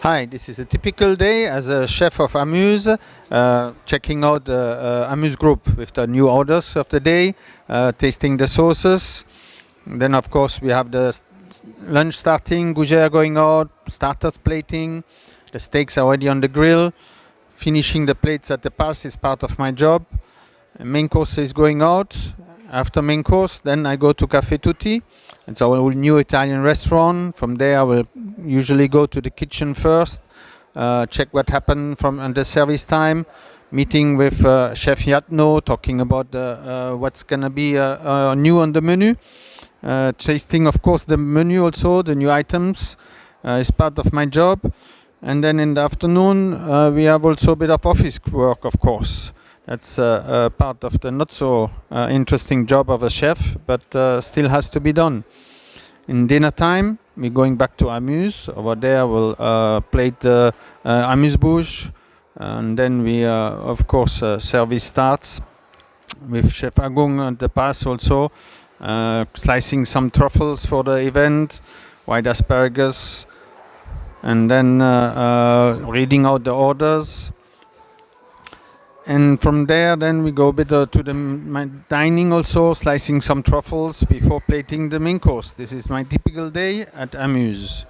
Hi, this is a typical day as a chef of AMUZ, checking out the AMUZ group with the new orders of the day, tasting the sauces. Then of course we have the lunch starting, gougere going out, starters plating, the steaks are already on the grill. Finishing the plates at the pass is part of my job. Main course is going out. After main course, then I go to Cafe Tutti. It's our new Italian restaurant. From there I will usually go to the kitchen first, check what happened from the service time, meeting with Chef Yatno, talking about what's gonna be new on the menu. Tasting of course the menu also, the new items is part of my job. And then in the afternoon we have also a bit of office work, of course. That's part of the not so interesting job of a chef, but still has to be done. In dinner time, we're going back to AMUZ. Over there we'll plate the amuse-bouche, and then we, of course, service starts with Chef Agung at the pass also, slicing some truffles for the event, white asparagus, and then reading out the orders. And from there, then we go a bit to the dining also, slicing some truffles before plating the main course. This is my typical day at AMUZ.